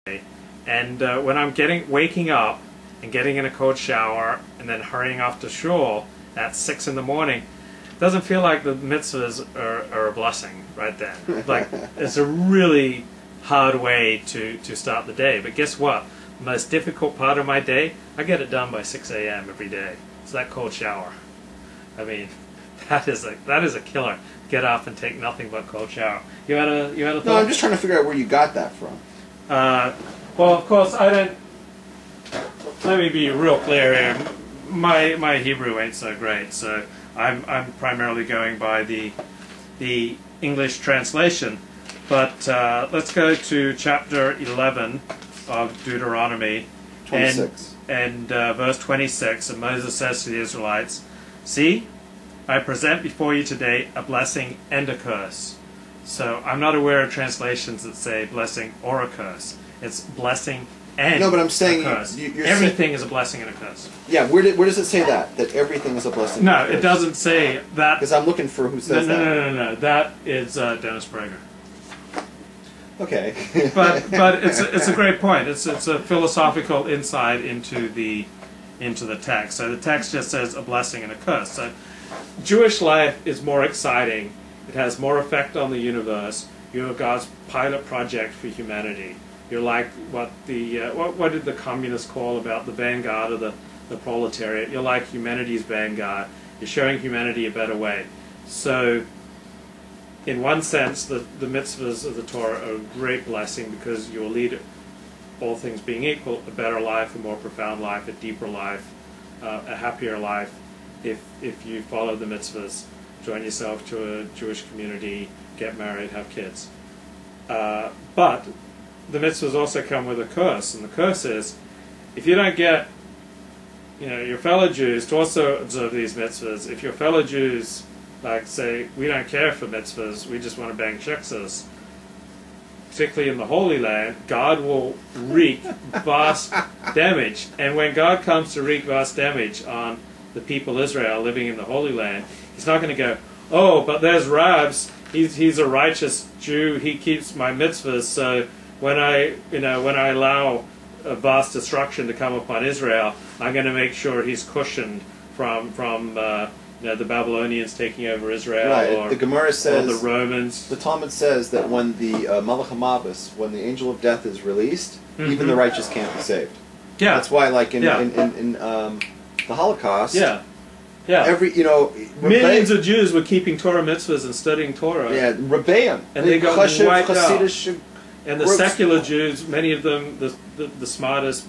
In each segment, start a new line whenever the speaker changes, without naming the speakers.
And when I'm waking up and getting in a cold shower and then hurrying off to shul at 6 in the morning, it doesn't feel like the mitzvahs are a blessing right then. Like, it's a really hard way to start the day. But guess what? The most difficult part of my day, I get it done by 6 a.m. every day. It's that cold shower. I mean, that is a killer. Get up and take nothing but cold shower. You had a thought?
No, I'm just trying to figure out where you got that from.
Well, of course, I don't. Let me be real clear here. My Hebrew ain't so great, so I'm primarily going by the English translation. But let's go to chapter 11 of Deuteronomy,
26,
and verse 26. And Moses says to the Israelites, "See, I present before you today a blessing and a curse." So I'm not aware of translations that say blessing or a curse. It's blessing and
no, but I'm saying
a curse.
You're
everything is a blessing and a curse.
Yeah, where does it say that? That everything is a blessing?
No, it doesn't say that.
Because I'm looking for who says that.
No. That is Dennis Prager.
Okay.
but it's a great point. It's a philosophical insight into the text. So the text just says a blessing and a curse. So Jewish life is more exciting. It has more effect on the universe. You're God's pilot project for humanity. You're like what did the communists call about the vanguard of the proletariat? You're like humanity's vanguard. You're showing humanity a better way. So in one sense, the mitzvahs of the Torah are a great blessing because you'll lead, all things being equal, a better life, a more profound life, a deeper life, a happier life if you follow the mitzvahs. Join yourself to a Jewish community, get married, have kids. But the mitzvahs also come with a curse, and the curse is, if you don't get your fellow Jews to also observe these mitzvahs, if your fellow Jews say, we don't care for mitzvahs, we just want to bang shiksas, particularly in the Holy Land, God will wreak vast damage. And when God comes to wreak vast damage on the people of Israel living in the Holy Land, He's not going to go, oh, but there's Rabs, he's a righteous Jew, he keeps my mitzvahs, so when I allow a vast destruction to come upon Israel, I'm going to make sure he's cushioned from the Babylonians taking over Israel,
right.
or
the Gemara says,
or the Romans.
The Talmud says that when the Malach HaMavis, when the angel of death is released, even the righteous can't be saved.
Yeah,
that's why, like in the Holocaust, every
millions of Jews were keeping Torah mitzvahs and studying Torah.
Yeah, Rebbeim,
and they got wiped out. And the
groups.
secular Jews, many of them, the smartest,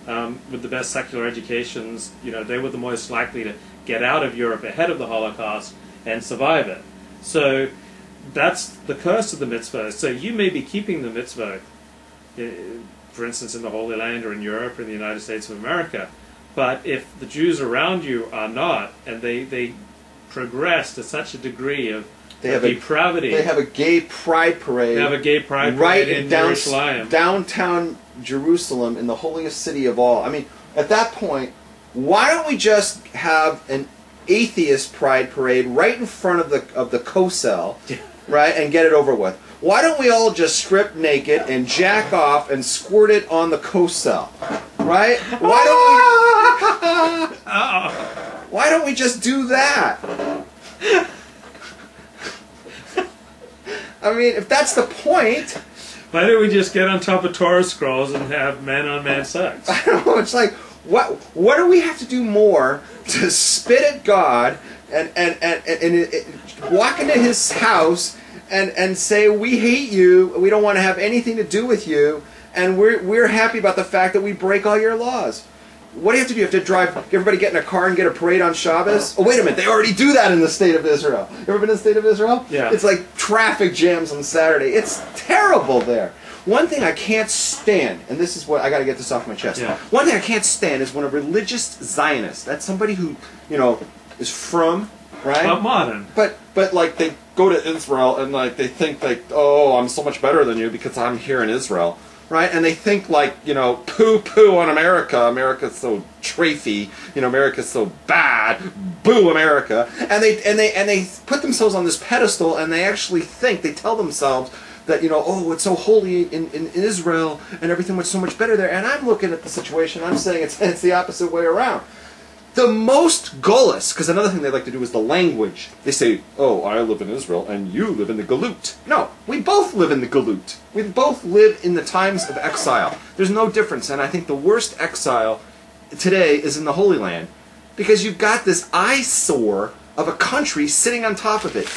with the best secular educations, they were the most likely to get out of Europe ahead of the Holocaust and survive it. So that's the curse of the mitzvah. So you may be keeping the mitzvah, for instance, in the Holy Land or in Europe or in the United States of America, but if the Jews around you are not, and they progress to such a degree of depravity.
They have a gay pride parade.
They have a gay pride parade
right
in
Jerusalem, downtown Jerusalem, in the holiest city of all. I mean, at that point, why don't we just have an atheist pride parade right in front of the Kosel, right, and get it over with? Why don't we all just strip naked and jack off and squirt it on the Kosel, right? Why don't we just do that? I mean, if that's the point,
why don't we just get on top of Torah scrolls and have man-on-man sex?
I don't know. It's like, what do we have to do more to spit at God and walk into His house and say, we hate you, we don't want to have anything to do with you, and we're happy about the fact that we break all your laws? What do you have to do? You have to drive, everybody get in a car and get a parade on Shabbos? Oh, wait a minute, they already do that in the state of Israel. You ever been in the state of Israel?
Yeah.
It's like traffic jams on Saturday. It's terrible there. One thing I can't stand, and this is what, I got to get this off my chest.
Yeah.
One thing I can't stand is when a religious Zionist, that's somebody who, is from, right?
But modern.
But like they go to Israel and like they think like, oh, I'm so much better than you because I'm here in Israel. Right, and they think like, poo-poo on America. America's so trafy. America's so bad. Boo America. And they put themselves on this pedestal, and they actually think, they tell themselves that, oh, it's so holy in Israel and everything was so much better there. And I'm looking at the situation, I'm saying it's the opposite way around. The most gullus, because another thing they like to do is the language. They say, oh, I live in Israel and you live in the Galut. No, we both live in the Galut. We both live in the times of exile. There's no difference, and I think the worst exile today is in the Holy Land, because you've got this eyesore of a country sitting on top of it.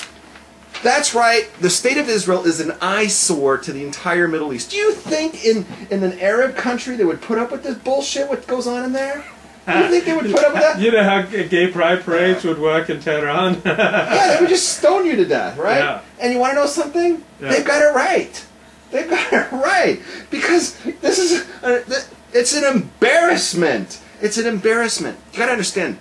That's right, the state of Israel is an eyesore to the entire Middle East. Do you think in an Arab country they would put up with this bullshit, what goes on in there? Do you think they would put up with that?
You know how gay pride parades would work in Tehran?
Yeah, they would just stone you to death, right?
Yeah.
And you want to know something?
Yeah.
They've got it right. They've got it right. Because this is, it's an embarrassment. It's an embarrassment. You got to understand.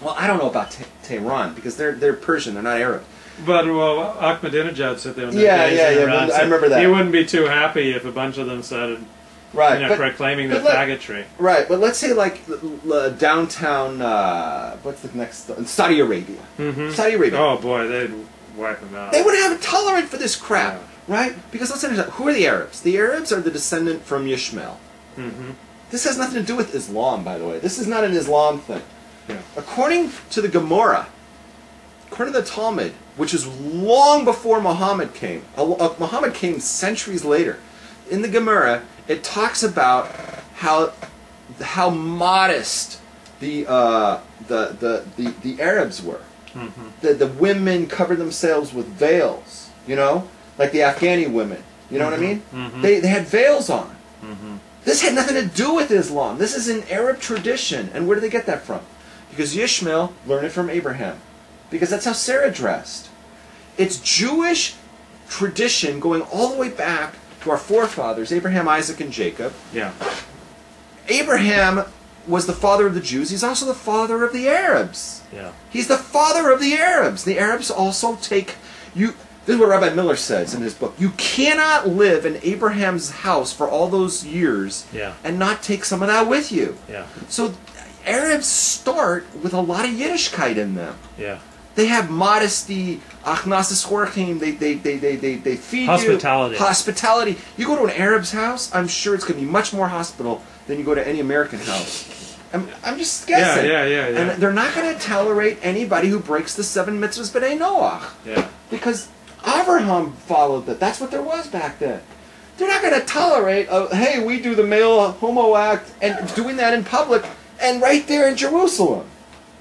Well, I don't know about Tehran, because they're Persian, they're not Arab.
But, well, Ahmadinejad said there were no
Yeah,
gays
yeah,
in
yeah,
Iran,
I remember that.
He wouldn't be too happy if a bunch of them started proclaiming their faggotry.
Right, but let's say like downtown, what's the next, Saudi Arabia.
Mm-hmm.
Saudi Arabia.
Oh boy, they'd wipe them out.
They wouldn't have a tolerant for this crap,
Yeah.
right? Because let's understand, who are the Arabs? The Arabs are the descendant from Ishmael.
Mm-hmm.
This has nothing to do with Islam, by the way. This is not an Islam thing.
Yeah.
According to the Gemara, according to the Talmud, which is long before Muhammad came, Muhammad came centuries later. In the Gemara, it talks about how modest the Arabs were.
Mm-hmm.
The women covered themselves with veils, like the Afghani women. You know what I mean?
Mm-hmm.
They had veils on.
Mm-hmm.
This had nothing to do with Islam. This is an Arab tradition. And where did they get that from? Because Ishmael learned it from Abraham. Because that's how Sarah dressed. It's Jewish tradition going all the way back to our forefathers, Abraham, Isaac, and Jacob.
Yeah.
Abraham was the father of the Jews. He's also the father of the Arabs.
Yeah.
He's the father of the Arabs. The Arabs also take you. This is what Rabbi Miller says in his book. You cannot live in Abraham's house for all those years and not take some of that with you.
Yeah.
So Arabs start with a lot of Yiddishkeit in them.
Yeah.
They have modesty, achnasis horchim, they feed
Hospitality.
you. Hospitality. You go to an Arab's house, I'm sure it's going to be much more hospitable than you go to any American house. I'm just guessing.
Yeah.
And they're not going to tolerate anybody who breaks the 7 mitzvahs b'nai Noach.
Yeah.
Because Abraham followed that. That's what there was back then. They're not going to tolerate, hey, we do the male homo act, and doing that in public, and right there in Jerusalem.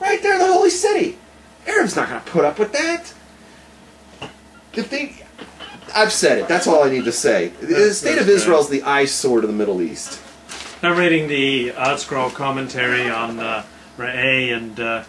Right there in the holy city. Arab's not going to put up with that. I've said it. That's all I need to say. The state of Israel is the eyesore to the Middle East.
I'm reading the ArtScroll commentary on Re'eh, and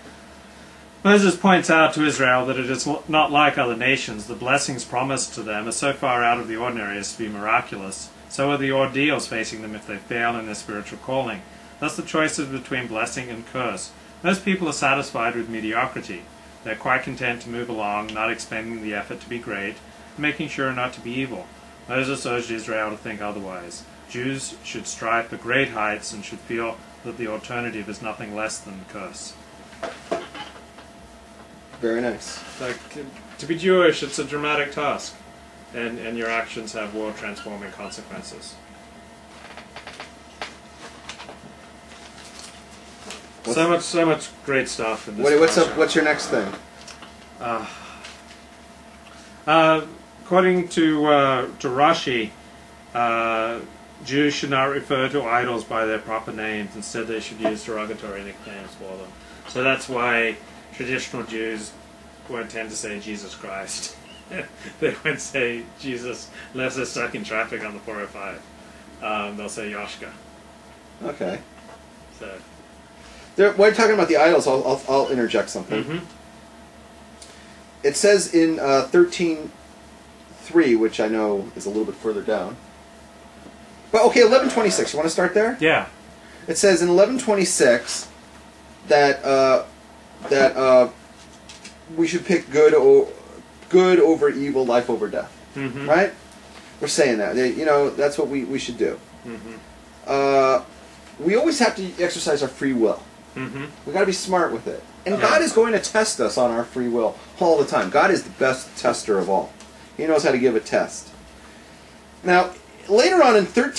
Moses points out to Israel that it is not like other nations. The blessings promised to them are so far out of the ordinary as to be miraculous. So are the ordeals facing them if they fail in their spiritual calling. Thus the choice is between blessing and curse. Most people are satisfied with mediocrity. They're quite content to move along, not expending the effort to be great, making sure not to be evil. Moses urged Israel to think otherwise. Jews should strive for great heights and should feel that the alternative is nothing less than curse.
Very nice.
Like, to be Jewish, it's a dramatic task, and your actions have world-transforming consequences. So much great stuff in this.
What's your next thing?
According to Rashi, Jews should not refer to idols by their proper names. Instead, they should use derogatory nicknames for them. So that's why traditional Jews won't tend to say Jesus Christ. They won't say Jesus unless they're stuck in traffic on the 405. They'll say Yoshka.
Okay.
So.
While you're talking about the idols, I'll interject something.
Mm-hmm.
It says in 13:3, which I know is a little bit further down. But okay, 11:26. You want to start there?
Yeah.
It says in 11:26 that we should pick good over evil, life over death.
Mm-hmm.
Right? We're saying that. That's what we should do.
Mm-hmm.
We always have to exercise our free will.
Mm-hmm.
We got to be smart with it. And God is going to test us on our free will all the time. God is the best tester of all. He knows how to give a test. Now, later on in 13